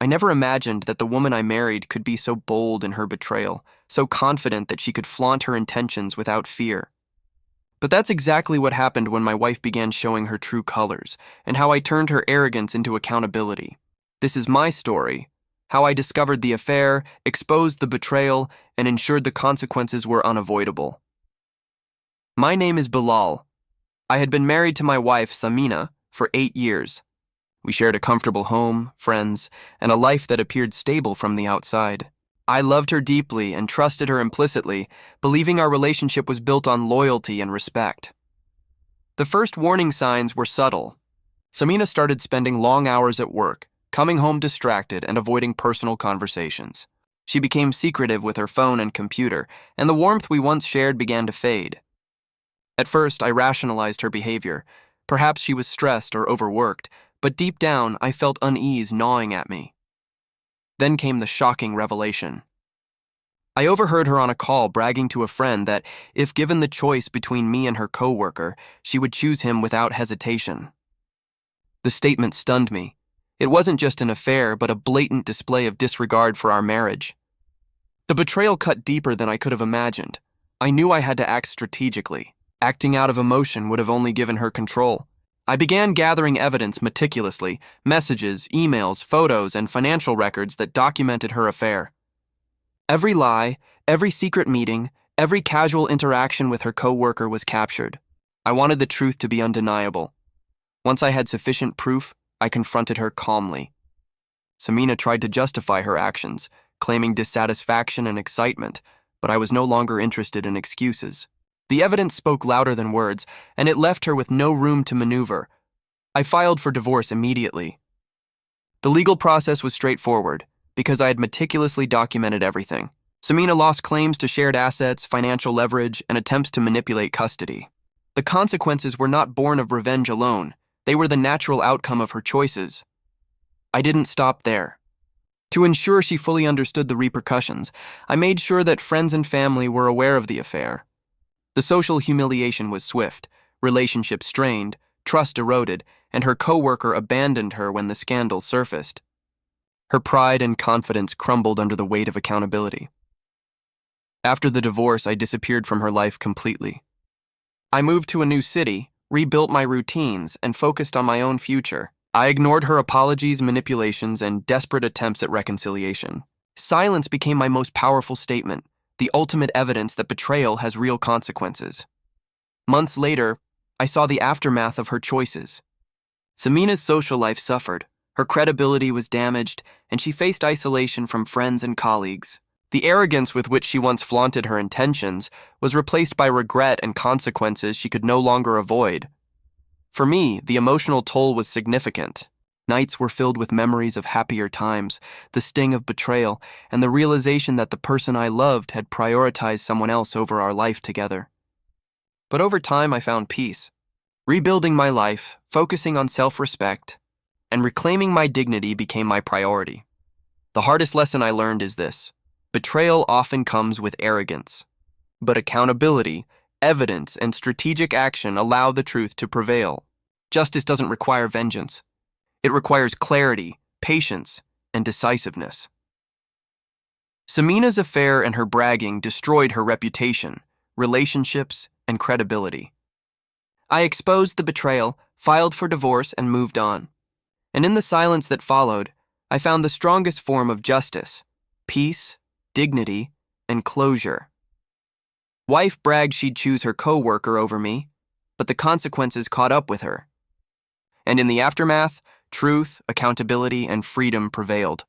never imagined that the woman I married could be so bold in her betrayal, so confident that she could flaunt her intentions without fear. But that's exactly what happened when my wife began showing her true colors, and how I turned her arrogance into accountability. This is my story, how I discovered the affair, exposed the betrayal, and ensured the consequences were unavoidable. My name is Bilal. I had been married to my wife, Samina, for 8 years. We shared a comfortable home, friends, and a life that appeared stable from the outside. I loved her deeply and trusted her implicitly, believing our relationship was built on loyalty and respect. The first warning signs were subtle. Samina started spending long hours at work, coming home distracted and avoiding personal conversations. She became secretive with her phone and computer, and the warmth we once shared began to fade. At first, I rationalized her behavior. Perhaps she was stressed or overworked, but deep down, I felt unease gnawing at me. Then came the shocking revelation. I overheard her on a call bragging to a friend that, if given the choice between me and her coworker, she would choose him without hesitation. The statement stunned me. It wasn't just an affair, but a blatant display of disregard for our marriage. The betrayal cut deeper than I could have imagined. I knew I had to act strategically. Acting out of emotion would have only given her control. I began gathering evidence meticulously, messages, emails, photos, and financial records that documented her affair. Every lie, every secret meeting, every casual interaction with her coworker was captured. I wanted the truth to be undeniable. Once I had sufficient proof, I confronted her calmly. Samina tried to justify her actions, claiming dissatisfaction and excitement, but I was no longer interested in excuses. The evidence spoke louder than words, and it left her with no room to maneuver. I filed for divorce immediately. The legal process was straightforward, because I had meticulously documented everything. Samina lost claims to shared assets, financial leverage, and attempts to manipulate custody. The consequences were not born of revenge alone. They were the natural outcome of her choices. I didn't stop there. To ensure she fully understood the repercussions, I made sure that friends and family were aware of the affair. The social humiliation was swift, relationships strained, trust eroded, and her coworker abandoned her when the scandal surfaced. Her pride and confidence crumbled under the weight of accountability. After the divorce, I disappeared from her life completely. I moved to a new city, rebuilt my routines, and focused on my own future. I ignored her apologies, manipulations, and desperate attempts at reconciliation. Silence became my most powerful statement, the ultimate evidence that betrayal has real consequences. Months later, I saw the aftermath of her choices. Samina's social life suffered, her credibility was damaged, and she faced isolation from friends and colleagues. The arrogance with which she once flaunted her intentions was replaced by regret and consequences she could no longer avoid. For me, the emotional toll was significant. Nights were filled with memories of happier times, the sting of betrayal, and the realization that the person I loved had prioritized someone else over our life together. But over time, I found peace. Rebuilding my life, focusing on self-respect, and reclaiming my dignity became my priority. The hardest lesson I learned is this: betrayal often comes with arrogance. But accountability, evidence, and strategic action allow the truth to prevail. Justice doesn't require vengeance. It requires clarity, patience, and decisiveness. Samina's affair and her bragging destroyed her reputation, relationships, and credibility. I exposed the betrayal, filed for divorce, and moved on. And in the silence that followed, I found the strongest form of justice: peace, dignity, and closure. Wife bragged she'd choose her coworker over me, but the consequences caught up with her. And in the aftermath, truth, accountability, and freedom prevailed.